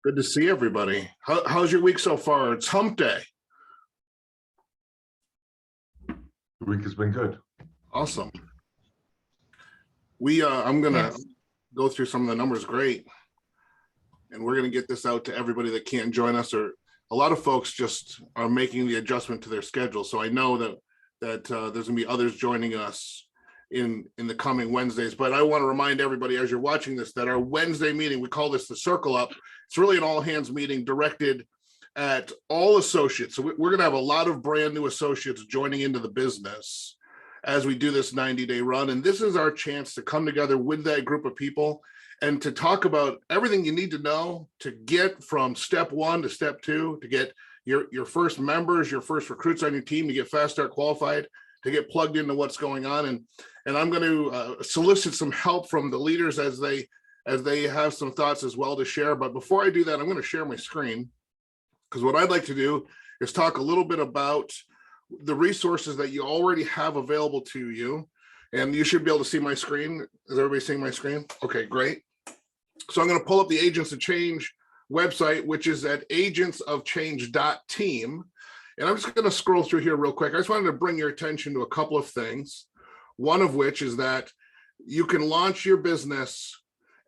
Good to see everybody. How's your week so far? It's hump day. The week has been good. Awesome. I'm gonna go through some of the numbers. Great. And we're gonna get this out to everybody that can't join us, or a lot of folks just are making the adjustment to their schedule. So I know that there's gonna be others joining us in the coming Wednesdays. But I want to remind everybody as you're watching this that our Wednesday meeting, we call this the Circle Up. It's really an all hands meeting directed at all associates. So we're going to have a lot of brand new associates joining into the business as we do this 90-day run. And this is our chance to come together with that group of people and to talk about everything you need to know to get from step one to step two, to get your first members, your first recruits on your team, to get Fast Start qualified, to get plugged into what's going on. And I'm going to solicit some help from the leaders as they have some thoughts as well to share. But before I do that, I'm going to share my screen, because what I'd like to do is talk a little bit about the resources that you already have available to you. And you should be able to see my screen. Is everybody seeing my screen? Okay, great. So I'm going to pull up the Agents of Change website, which is at agentsofchange.team. And I'm just going to scroll through here real quick. I just wanted to bring your attention to a couple of things. One of which is that you can launch your business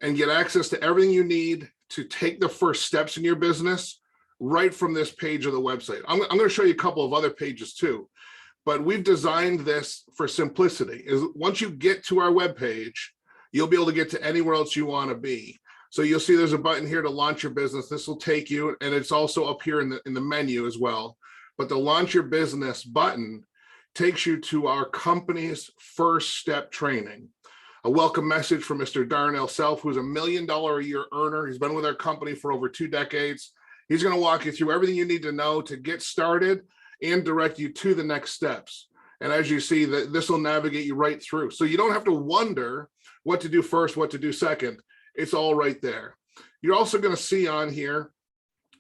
and get access to everything you need to take the first steps in your business right from this page of the website. I'm going to show you a couple of other pages too, but we've designed this for simplicity. Is once you get to our webpage, you'll be able to get to anywhere else you want to be. So you'll see there's a button here to launch your business. This will take you, and it's also up here in the menu as well. But the launch your business button takes you to our company's first step training. A welcome message from Mr. Darnell Self, who's $1 million a year earner. He's been with our company for over 2 decades. He's going to walk you through everything you need to know to get started and direct you to the next steps. And as you see, this will navigate you right through. So you don't have to wonder what to do first, what to do second. It's all right there. You're also going to see on here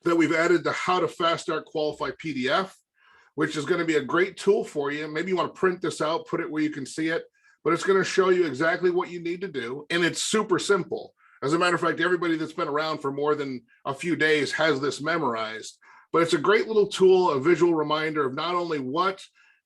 that we've added the How to Fast Start Qualify PDF, which is going to be a great tool for you. Maybe you want to print this out, put it where you can see it, but it's going to show you exactly what you need to do. And it's super simple. As a matter of fact, everybody that's been around for more than a few days has this memorized, but it's a great little tool, a visual reminder of not only what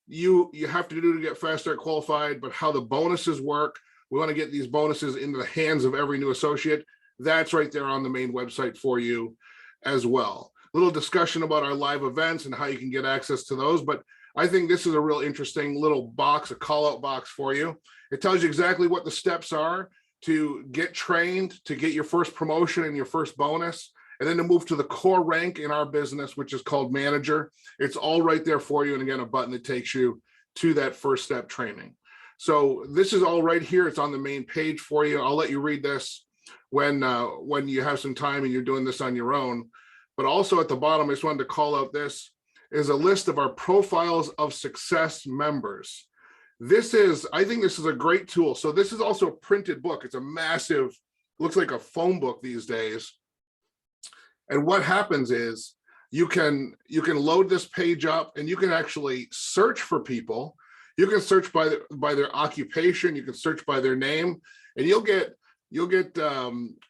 you have to do to get Fast Start qualified, but how the bonuses work. We want to get these bonuses into the hands of every new associate. That's right there on the main website for you as well. Little discussion about our live events and how you can get access to those. But I think this is a real interesting little box, a call out box for you. It tells you exactly what the steps are to get trained, to get your first promotion and your first bonus, and then to move to the core rank in our business, which is called manager. It's all right there for you. And again, a button that takes you to that first step training. So this is all right here. It's on the main page for you. I'll let you read this when you have some time and you're doing this on your own. But also at the bottom, I just wanted to call out this is a list of our profiles of success members. I think this is a great tool. So this is also a printed book. It's a massive, looks like a phone book these days. And what happens is you can load this page up and you can actually search for people. You can search by their occupation. You can search by their name, and you'll get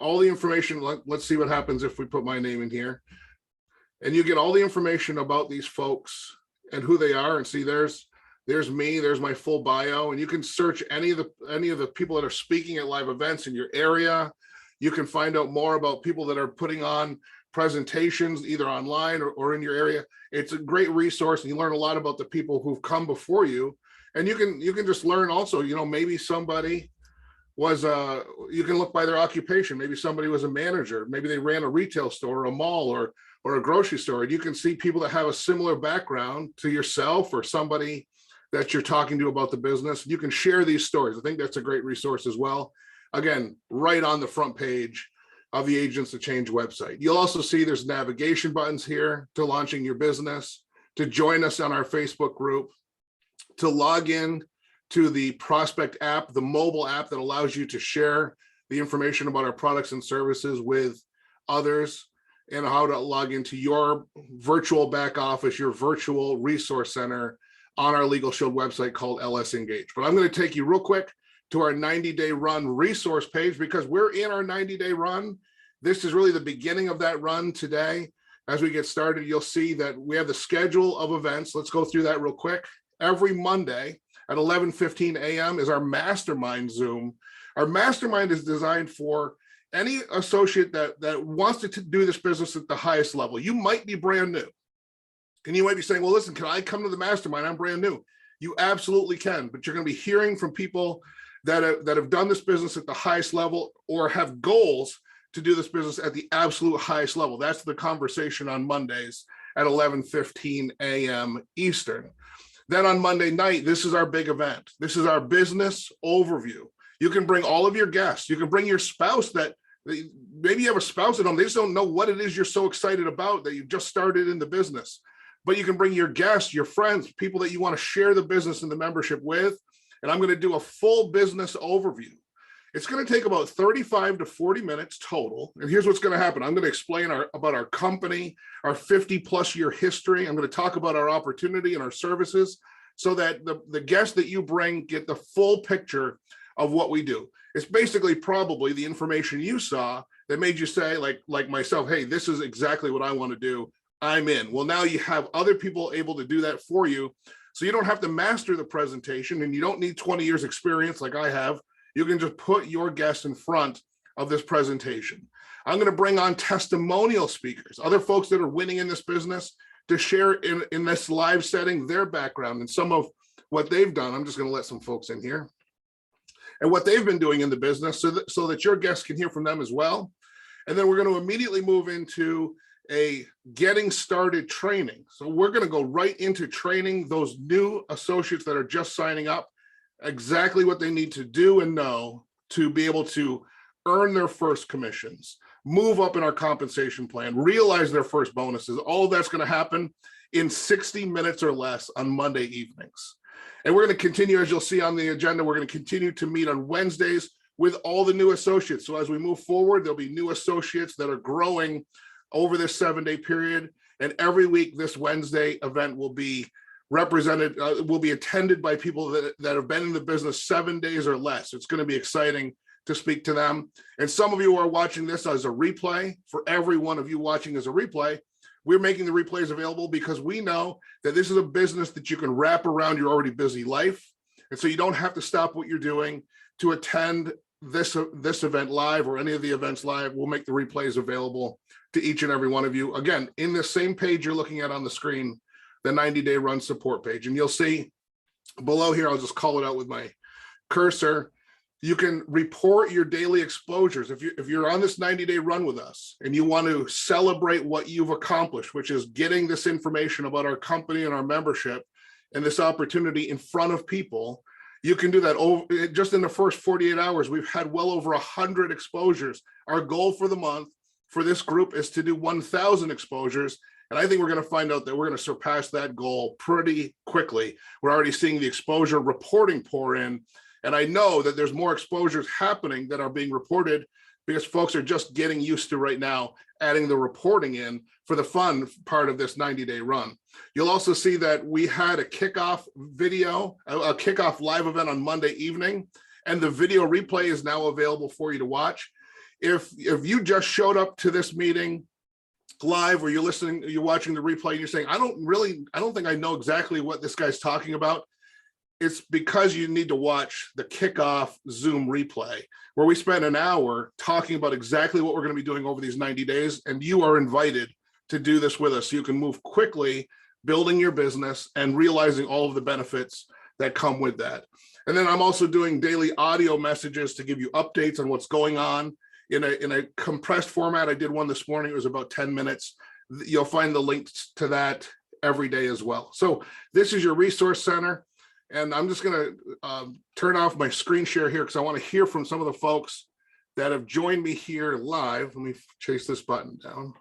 all the information. Let's see what happens if we put my name in here. And you get all the information about these folks and who they are. And see, there's me, there's my full bio. And you can search any of the people that are speaking at live events in your area. You can find out more about people that are putting on presentations either online or in your area. It's a great resource, and you learn a lot about the people who've come before you. And you can just learn also, maybe somebody was you can look by their occupation. Maybe somebody was a manager. Maybe they ran a retail store or a mall or a grocery store. And you can see people that have a similar background to yourself or somebody that you're talking to about the business. You can share these stories. I think that's a great resource as well. Again, right on the front page of the Agents of Change website. You'll also see there's navigation buttons here to launching your business, to join us on our Facebook group, to log in to the Prospect app, the mobile app that allows you to share the information about our products and services with others, and how to log into your virtual back office, your virtual resource center on our Legal Shield website called LS Engage. But I'm going to take you real quick to our 90-day run resource page, because we're in our 90-day run. This is really the beginning of that run today. As we get started, you'll see that we have the schedule of events. Let's go through that real quick. Every Monday at 11:15 a.m. is our mastermind Zoom. Our mastermind is designed for any associate that wants to do this business at the highest level. You might be brand new. And you might be saying, well, listen, can I come to the mastermind? I'm brand new. You absolutely can, but you're going to be hearing from people that have done this business at the highest level or have goals to do this business at the absolute highest level. That's the conversation on Mondays at 11:15 a.m. Eastern. Then on Monday night, this is our big event. This is our business overview. You can bring all of your guests. You can bring your spouse that maybe you have a spouse at home. They just don't know what it is you're so excited about that you just started in the business. But you can bring your guests, your friends, people that you want to share the business and the membership with. And I'm going to do a full business overview. It's going to take about 35 to 40 minutes total. And here's what's going to happen. I'm going to explain about our company, our 50+ year history. I'm going to talk about our opportunity and our services so that the guests that you bring get the full picture of what we do. It's basically probably the information you saw that made you say, like myself, hey, this is exactly what I want to do. I'm in. Well, now you have other people able to do that for you. So you don't have to master the presentation and you don't need 20 years experience like I have. You can just put your guests in front of this presentation. I'm going to bring on testimonial speakers, other folks that are winning in this business to share in this live setting, their background and some of what they've done. I'm just going to let some folks in here and what they've been doing in the business so that your guests can hear from them as well. And then we're going to immediately move into a getting started training. So we're going to go right into training those new associates that are just signing up exactly what they need to do and know to be able to earn their first commissions, move up in our compensation plan, realize their first bonuses. All of that's going to happen in 60 minutes or less on Monday evenings. And we're going to continue, as you'll see on the agenda, we're going to continue to meet on Wednesdays with all the new associates. So as we move forward, there'll be new associates that are growing over this 7-day period. And every week, this Wednesday event will be represented, will be attended by people that have been in the business 7 days or less. It's going to be exciting to speak to them. And some of you are watching this as a replay. For every one of you watching as a replay, we're making the replays available because we know that this is a business that you can wrap around your already busy life. And so you don't have to stop what you're doing to attend this event live or any of the events live. We'll make the replays available to each and every one of you. Again, in the same page you're looking at on the screen, the 90-day run support page. And you'll see below here, I'll just call it out with my cursor. You can report your daily exposures. If you're on this 90-day run with us and you want to celebrate what you've accomplished, which is getting this information about our company and our membership and this opportunity in front of people, you can do that. Just in the first 48 hours, we've had well over 100 exposures. Our goal for the month for this group is to do 1,000 exposures. And I think we're going to find out that we're going to surpass that goal pretty quickly. We're already seeing the exposure reporting pour in. And I know that there's more exposures happening that are being reported because folks are just getting used to right now adding the reporting in for the fun part of this 90-day run. You'll also see that we had a kickoff video, a kickoff live event on Monday evening, and the video replay is now available for you to watch. If you just showed up to this meeting live or you're watching the replay and you're saying, I don't think I know exactly what this guy's talking about, it's because you need to watch the kickoff Zoom replay where we spent an hour talking about exactly what we're going to be doing over these 90 days. And you are invited to do this with us so you can move quickly, building your business and realizing all of the benefits that come with that. And then I'm also doing daily audio messages to give you updates on what's going on in a compressed format. I did one this morning. It was about 10 minutes. You'll find the links to that every day as well. So this is your resource center. And I'm just going to turn off my screen share here because I want to hear from some of the folks that have joined me here live. Let me chase this button down.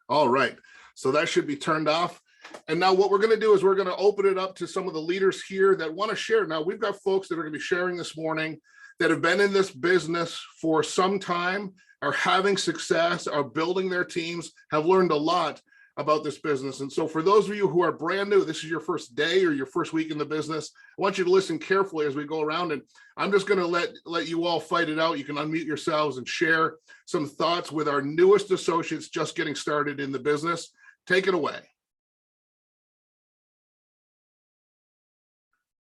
All right, so that should be turned off. And now what we're going to do is we're going to open it up to some of the leaders here that want to share. Now we've got folks that are going to be sharing this morning that have been in this business for some time, are having success, are building their teams, have learned a lot about this business. And so for those of you who are brand new, this is your first day or your first week in the business, I want you to listen carefully as we go around, and I'm just going to let you all fight it out. You can unmute yourselves and share some thoughts with our newest associates just getting started in the business. Take it away.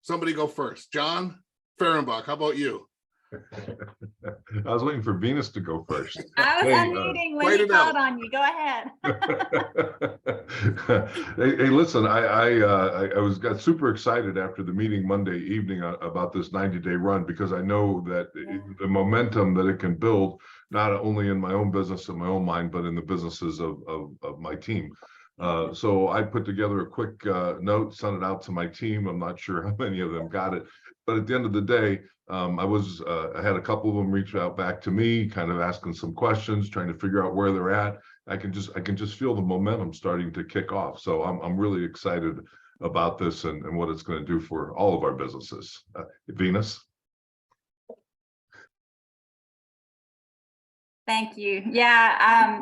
Somebody go first. John Fehrenbach, how about you? I was waiting for Venus to go first. I was Hey, unmuting when he called on you. Go ahead. Hey, listen, I got super excited after the meeting Monday evening about this 90-day run, because I know that the momentum that it can build, not only in my own business, in my own mind, but in the businesses of my team. So I put together a quick note, sent it out to my team. I'm not sure how many of them got it, but at the end of the day, I had a couple of them reach out back to me, kind of asking some questions, trying to figure out where they're at. I can just feel the momentum starting to kick off. So I'm really excited about this and what it's going to do for all of our businesses. Venus. Thank you. Yeah,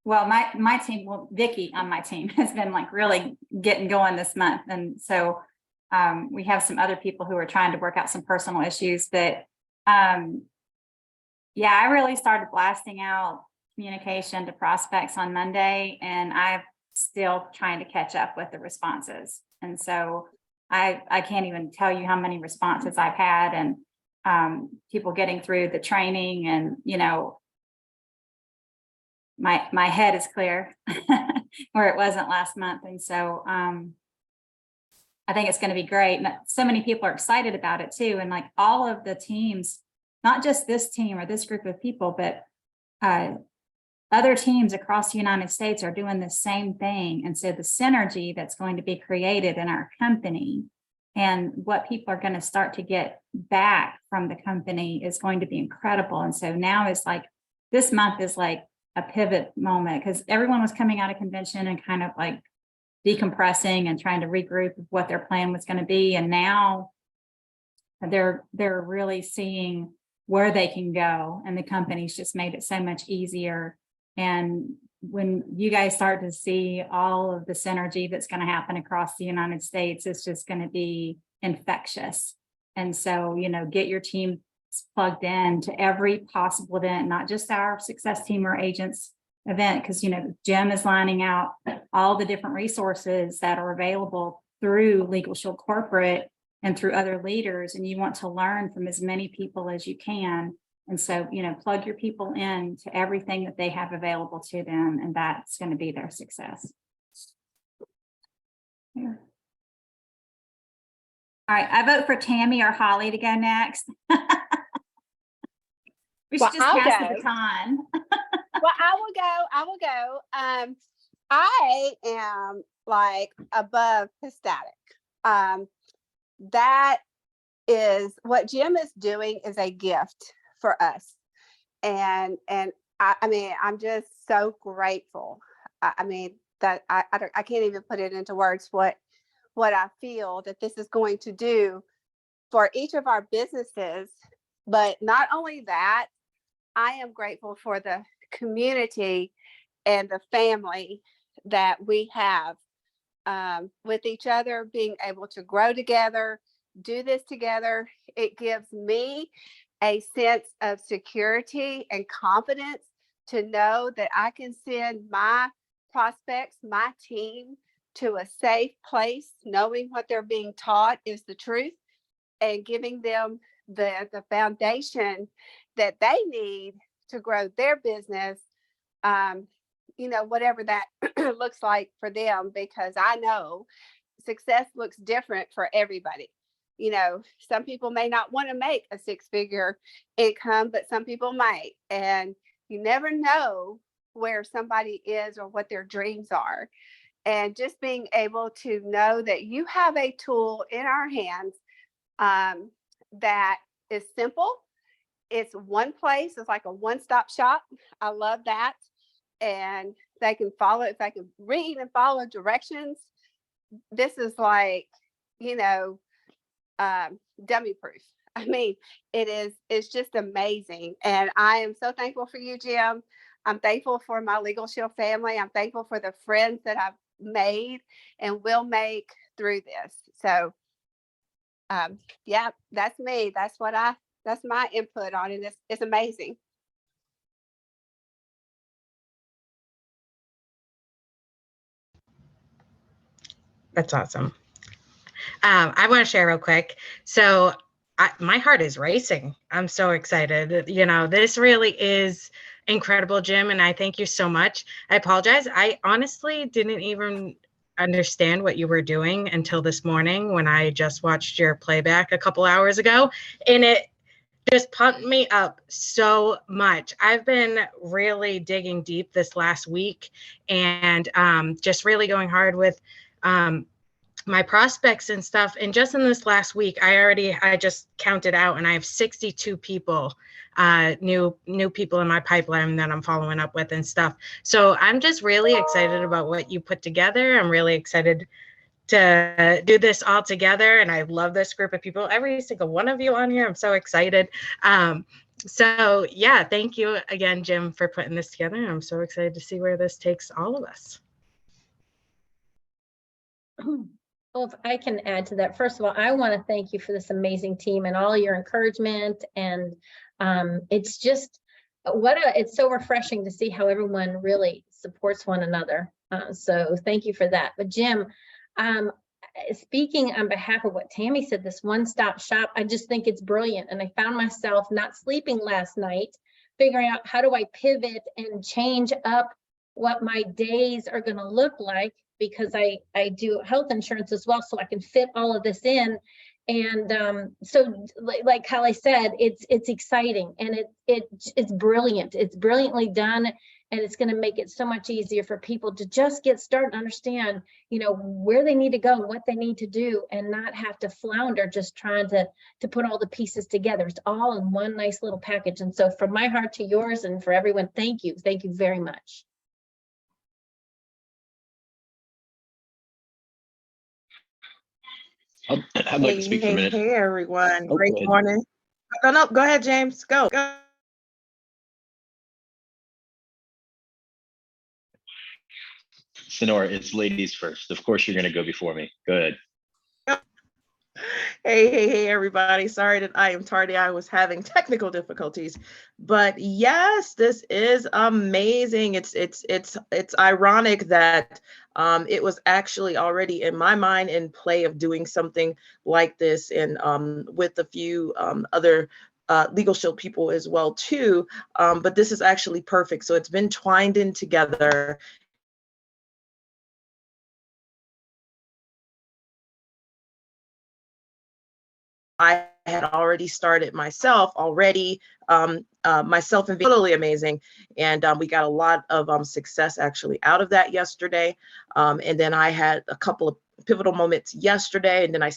my team, Vicki on my team has been like really getting going this month, and so we have some other people who are trying to work out some personal issues. But yeah, I really started blasting out communication to prospects on Monday, and I'm still trying to catch up with the responses. And so I can't even tell you how many responses I've had, and people getting through the training, and my head is clear where it wasn't last month. And so I think it's going to be great. And so many people are excited about it too. And like all of the teams, not just this team or this group of people, but other teams across the United States are doing the same thing. And so the synergy that's going to be created in our company and what people are going to start to get back from the company is going to be incredible. And so now it's like, this month is like a pivot moment, because everyone was coming out of convention and kind of like decompressing and trying to regroup of what their plan was going to be. And now they're really seeing where they can go, and the company's just made it so much easier. And when you guys start to see all of the synergy that's going to happen across the United States, it's just going to be infectious. And so, get your team plugged in to every possible event, not just our success team or agents event, because Jim is lining out all the different resources that are available through Legal Shield Corporate and through other leaders, and you want to learn from as many people as you can. And so plug your people in to everything that they have available to them, and that's going to be their success. Yeah. All right, I vote for Tammy or Holly to go next. We should just pass the baton. Well, I will go. I am like above ecstatic. That is what Jim is doing, is a gift for us. And I mean, I'm just so grateful. I mean, that I can't even put it into words what I feel that this is going to do for each of our businesses. But not only that, I am grateful for the community and the family that we have with each other, being able to grow together, do this together. It gives me a sense of security and confidence to know that I can send my prospects, my team, to a safe place, knowing what they're being taught is the truth, and giving them the foundation that they need to grow their business, whatever that looks like for them, because I know success looks different for everybody. Some people may not want to make a 6-figure income, but some people might. And you never know where somebody is or what their dreams are. And just being able to know that you have a tool in our hands that is simple. It's one place. It's like a one-stop shop. I love that. And they can follow, if they can read and follow directions, this is like, dummy proof. I mean, it's just amazing. And I am so thankful for you, Jim. I'm thankful for my Legal Shield family. I'm thankful for the friends that I've made and will make through this. So, yeah, that's me. That's my input on it. It's amazing. That's awesome. I want to share real quick. So my heart is racing. I'm so excited. You know, this really is incredible, Jim, and I thank you so much. I apologize. I honestly didn't even understand what you were doing until this morning when I just watched your playback a couple hours ago, and it just pumped me up so much. I've been really digging deep this last week and just really going hard with my prospects and stuff. And just in this last week, I just counted out and I have 62 people, new people in my pipeline that I'm following up with and stuff. So I'm just really excited about what you put together. I'm really excited to do this all together. And I love this group of people, every single one of you on here. I'm so excited. So yeah, thank you again, Jim, for putting this together. I'm so excited to see where this takes all of us. Well, if I can add to that, first of all, I want to thank you for this amazing team and all your encouragement. And it's just it's so refreshing to see how everyone really supports one another. So thank you for that. But Jim, speaking on behalf of what Tammy said, this one-stop shop, I just think it's brilliant. And I found myself not sleeping last night, figuring out how do I pivot and change up what my days are going to look like, because I do health insurance as well, so I can fit all of this in. And so like Holly said, it's exciting and it's brilliant. It's brilliantly done, and it's going to make it so much easier for people to just get started and understand, you know, where they need to go and what they need to do, and not have to flounder just trying to put all the pieces together. It's all in one nice little package. And so from my heart to yours and for everyone, thank you very much. I'd like to speak for a minute. Hey, everyone. Oh, Great go ahead. morning. No, go ahead, James. Go. Sonora, it's ladies first. Of course, you're going to go before me. Go ahead. Hey, everybody. Sorry that I am tardy. I was having technical difficulties, but yes, this is amazing. It's ironic that it was actually already in my mind in play of doing something like this, and with a few other Legal Shield people as well too. But this is actually perfect. So it's been twined in together. I had already started myself myself, and totally amazing. And we got a lot of success actually out of that yesterday. And then I had a couple of pivotal moments yesterday, and then I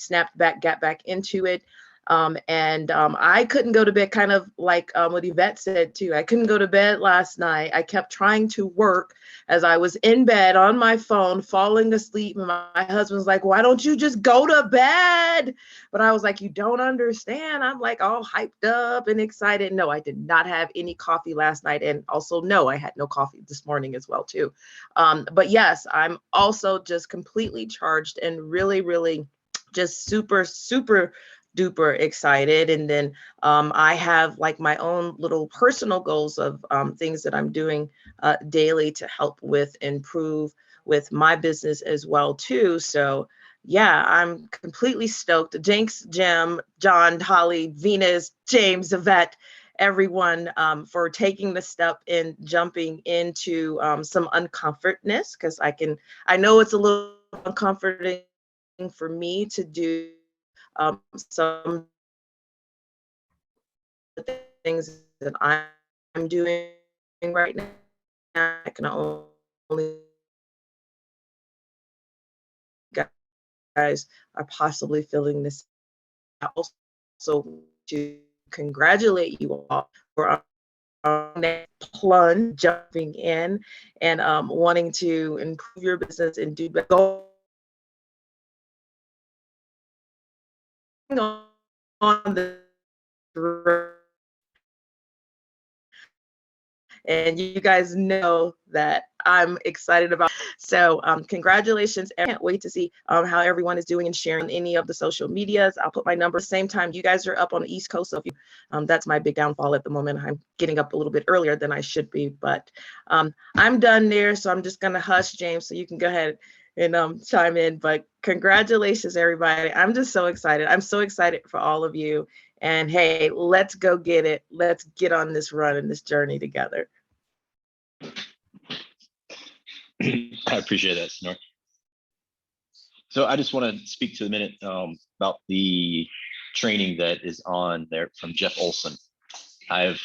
got back into it. And I couldn't go to bed, kind of like what Yvette said too. I couldn't go to bed last night. I kept trying to work as I was in bed on my phone, falling asleep. And my husband's like, why don't you just go to bed? But I was like, you don't understand. I'm like all hyped up and excited. No, I did not have any coffee last night. And also, no, I had no coffee this morning as well too. But yes, I'm also just completely charged and really, really just super, super duper excited. And then I have like my own little personal goals of things that I'm doing daily to help with improve with my business as well too. So yeah, I'm completely stoked. Thanks, Jim, John, Holly, Venus, James, Yvette, everyone for taking the step and jumping into some uncomfortness, because I know it's a little uncomforting for me to do some things that I'm doing right now. I can only guys are possibly feeling this. Also to congratulate you all for that plunge, jumping in and wanting to improve your business and do better. On the And you guys know that I'm excited about. So congratulations. I can't wait to see how everyone is doing and sharing any of the social medias. I'll put my number same time. You guys are up on the East Coast. So if you, that's my big downfall at the moment. I'm getting up a little bit earlier than I should be, but I'm done there. So I'm just going to hush, James, so you can go ahead and chime in. But congratulations, everybody. I'm just so excited. I'm so excited for all of you. And hey, let's go get it. Let's get on this run and this journey together. I appreciate that, Snort. So I just want to speak to a minute about the training that is on there from Jeff Olson. I've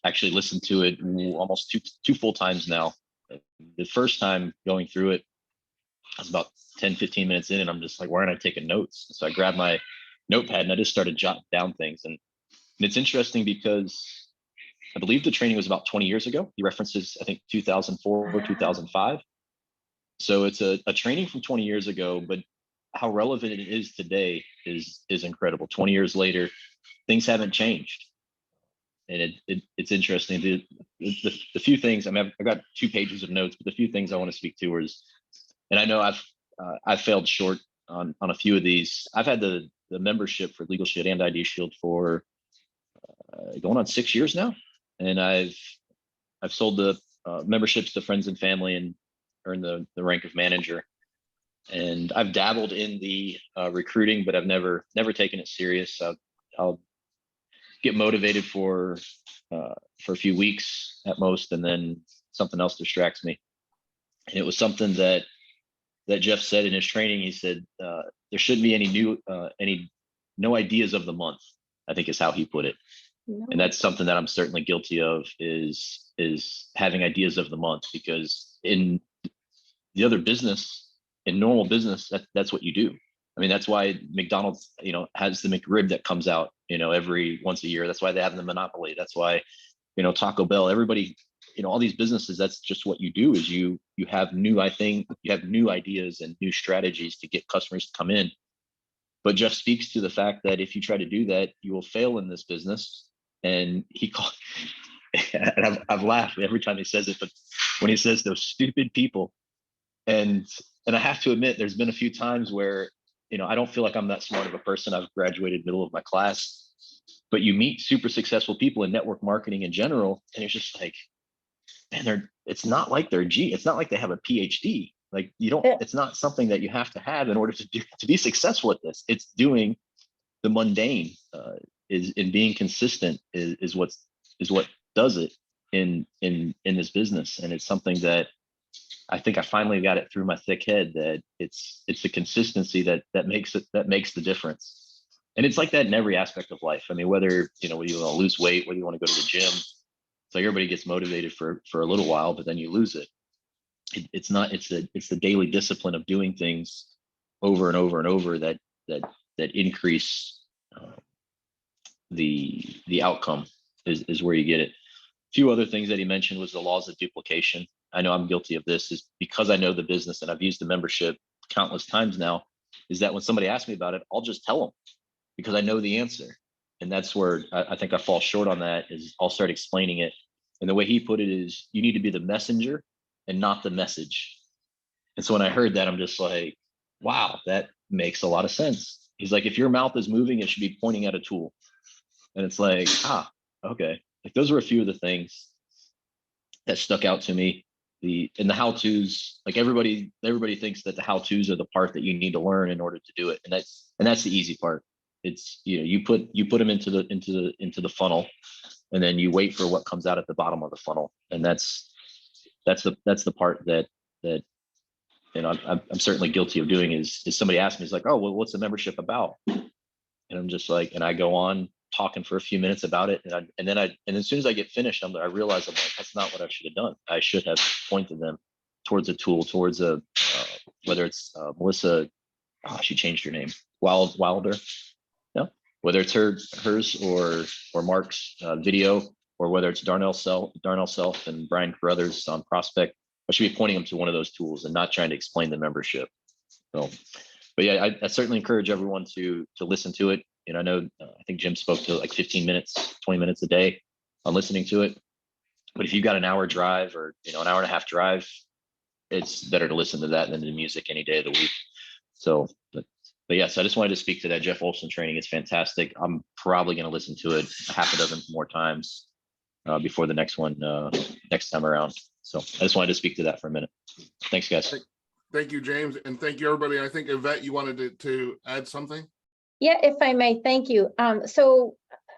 actually listened to it almost two full times now. The first time going through it, I was about 10, 15 minutes in, and I'm just like, why aren't I taking notes? So I grabbed my notepad and I just started jotting down things. And it's interesting because I believe the training was about 20 years ago. He references, I think, 2004 or 2005. So it's a training from 20 years ago, but how relevant it is today is incredible. 20 years later, things haven't changed. And it's interesting. The few things, I mean, I've got 2 pages of notes, but the few things I want to speak to is, and I know I've failed short on a few of these. I've had the membership for Legal Shield and ID Shield for going on 6 years now. And I've sold the memberships to friends and family and earned the rank of manager. And I've dabbled in the recruiting, but I've never taken it serious. I'll get motivated for a few weeks at most, and then something else distracts me. And it was something that Jeff said in his training. He said there shouldn't be any no ideas of the month, I think is how he put it. No. And that's something that I'm certainly guilty of, is having ideas of the month, because in the other business, in normal business, that's what you do. I mean, that's why McDonald's, has the McRib that comes out, every once a year. That's why they have the Monopoly. That's why, Taco Bell, everybody, all these businesses, that's just what you do, is you have new ideas and new strategies to get customers to come in. But Jeff speaks to the fact that if you try to do that, you will fail in this business. And and I've laughed every time he says it, but when he says those stupid people, and I have to admit, there's been a few times where, I don't feel like I'm that smart of a person. I've graduated middle of my class, but you meet super successful people in network marketing in general, and it's just like, man, it's not like it's not like they have a PhD. Like, it's not something that you have to have in order to be successful at this. It's doing the mundane, is in being consistent is what does it in this business. And it's something that I think I finally got it through my thick head, that it's the consistency that makes the difference. And it's like that in every aspect of life. I mean, whether you want to lose weight, whether you want to go to the gym, so everybody gets motivated for a little while, but then you lose it. It's the daily discipline of doing things over and over and over that increase the outcome is where you get it. A few other things that he mentioned was the laws of duplication. I know I'm guilty of this, is because I know the business and I've used the membership countless times now, is that when somebody asks me about it, I'll just tell them because I know the answer. And that's where I think I fall short on that, is I'll start explaining it. And the way he put it is, you need to be the messenger and not the message. And so when I heard that, I'm just like, wow, that makes a lot of sense. He's like, if your mouth is moving, it should be pointing at a tool. And it's like, okay. Like, those were a few of the things that stuck out to me. The how-tos, like everybody thinks that the how-tos are the part that you need to learn in order to do it. And that's the easy part. It's, you put them into the funnel, and then you wait for what comes out at the bottom of the funnel. And that's the part that I'm certainly guilty of doing, is somebody asks me, is like, oh, well, what's the membership about? And I'm just like, and I go on talking for a few minutes about it. And then as soon as I get finished, I realize I'm like, that's not what I should have done. I should have pointed them towards a tool, towards whether it's Melissa, she changed her name, Wilder. No, whether it's hers or Mark's video, or whether it's Darnell Self and Brian Carruthers on Prospect, I should be pointing them to one of those tools and not trying to explain the membership. So, but yeah, I certainly encourage everyone to listen to it. And I know, I think Jim spoke to like 15 minutes, 20 minutes a day on listening to it. But if you've got an hour drive or, an hour and a half drive, it's better to listen to that than to music any day of the week. So, but yes, I just wanted to speak to that Jeff Olson training. It's fantastic. I'm probably going to listen to it a half a dozen more times before the next one, next time around. So I just wanted to speak to that for a minute. Thanks, guys. Thank you, James. And thank you, everybody. I think Yvette, you wanted to add something? Yeah, if I may, thank you. So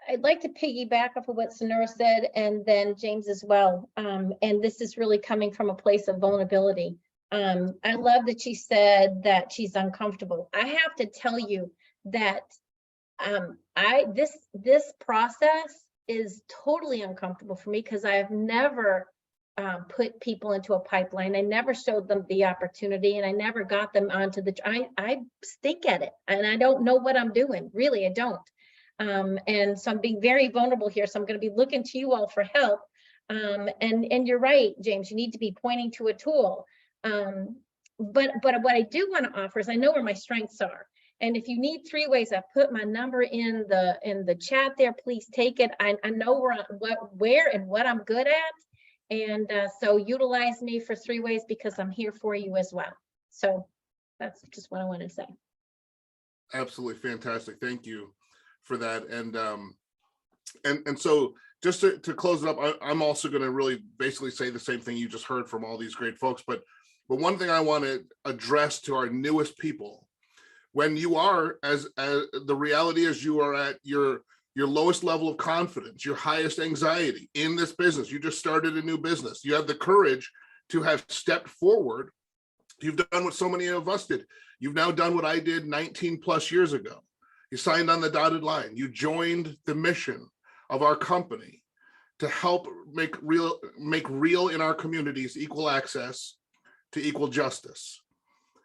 I'd like to piggyback off of what Sonora said and then James as well. And this is really coming from a place of vulnerability. I love that she said that she's uncomfortable. I have to tell you that this process is totally uncomfortable for me because I've never put people into a pipeline. I never showed them the opportunity and I never got them onto the, I stink at it and I don't know what I'm doing. Really, I don't. And so I'm being very vulnerable here. So I'm going to be looking to you all for help. And you're right, James, you need to be pointing to a tool. But what I do want to offer is I know where my strengths are. And if you need 3 ways, I put my number in the chat there, please take it. I know where and what I'm good at. And so utilize me for 3 ways because I'm here for you as well. So that's just what I want to say. Absolutely fantastic. Thank you for that. And so just to close it up, I'm also going to really basically say the same thing you just heard from all these great folks. But one thing I want to address to our newest people, when you are, as the reality is you are at your lowest level of confidence, your highest anxiety in this business. You just started a new business. You have the courage to have stepped forward. You've done what so many of us did. You've now done what I did 19 plus years ago. You signed on the dotted line. You joined the mission of our company to help make real in our communities equal access to equal justice.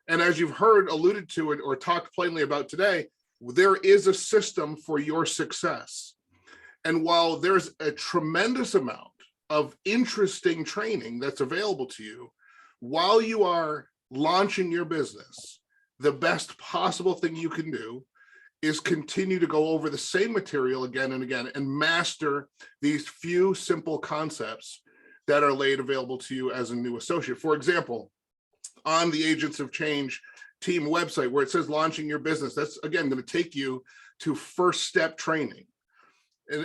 And as you've heard alluded to it or talked plainly about today, there is a system for your success. And while there's a tremendous amount of interesting training that's available to you, while you are launching your business, the best possible thing you can do is continue to go over the same material again and again and master these few simple concepts that are laid available to you as a new associate. For example, on the Agents of Change team website where it says launching your business, that's again going to take you to first step training.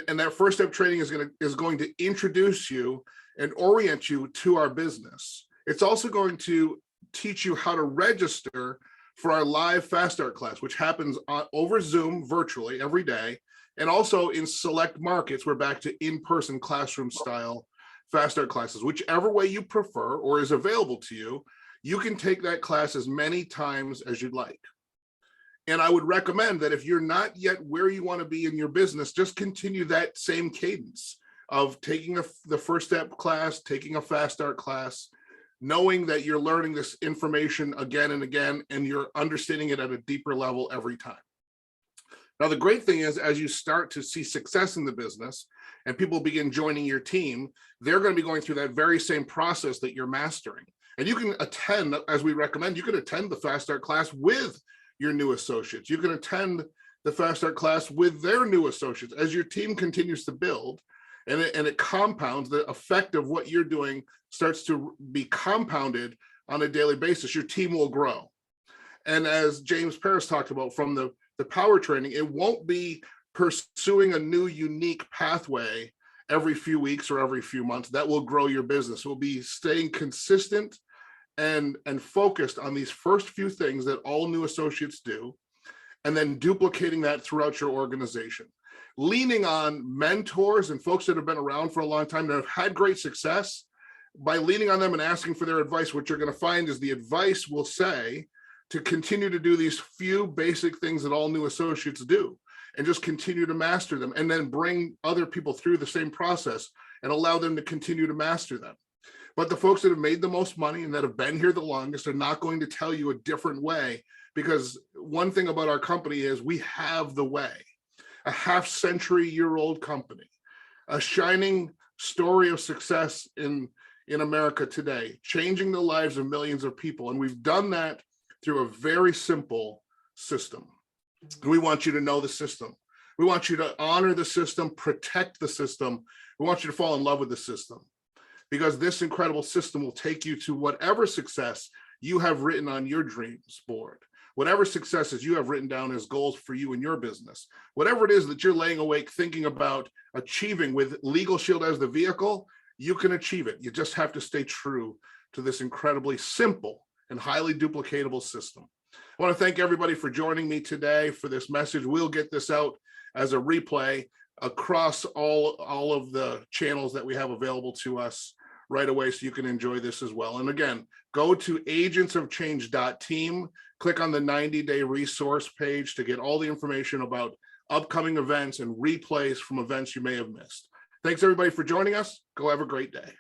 And that first step training is going to introduce you and orient you to our business. It's also going to teach you how to register for our live Fast Start class, which happens over Zoom virtually every day. And also in select markets, we're back to in-person classroom style Fast Start classes. Whichever way you prefer or is available to you, you can take that class as many times as you'd like. And I would recommend that if you're not yet where you want to be in your business, just continue that same cadence of taking the first step class, taking a Fast Start class, knowing that you're learning this information again and again, and you're understanding it at a deeper level every time. Now, the great thing is, as you start to see success in the business and people begin joining your team, they're going to be going through that very same process that you're mastering. And you can attend, as we recommend, you can attend the Fast Start class with your new associates. You can attend the Fast Start class with their new associates as your team continues to build and it compounds. The effect of what you're doing starts to be compounded on a daily basis. Your team will grow. And as James Paris talked about from the power training, it won't be pursuing a new unique pathway every few weeks or every few months that will grow your business. It will be staying consistent and focused on these first few things that all new associates do, and then duplicating that throughout your organization. Leaning on mentors and folks that have been around for a long time that have had great success, by leaning on them and asking for their advice, what you're going to find is the advice will say to continue to do these few basic things that all new associates do, and just continue to master them, and then bring other people through the same process and allow them to continue to master them. But the folks that have made the most money and that have been here the longest are not going to tell you a different way, because one thing about our company is we have the way. A half-century-year-old company, a shining story of success in America today, changing the lives of millions of people. And we've done that through a very simple system. We want you to know the system. We want you to honor the system, protect the system. We want you to fall in love with the system. because this incredible system will take you to whatever success you have written on your dreams board, whatever successes you have written down as goals for you in your business, whatever it is that you're laying awake thinking about achieving with Legal Shield as the vehicle, you can achieve it. You just have to stay true to this incredibly simple and highly duplicatable system. I want to thank everybody for joining me today for this message. We'll get this out as a replay across all of the channels that we have available to us right away, so you can enjoy this as well. And again, go to agentsofchange.team, click on the 90-day resource page to get all the information about upcoming events and replays from events you may have missed. Thanks everybody for joining us. Go have a great day.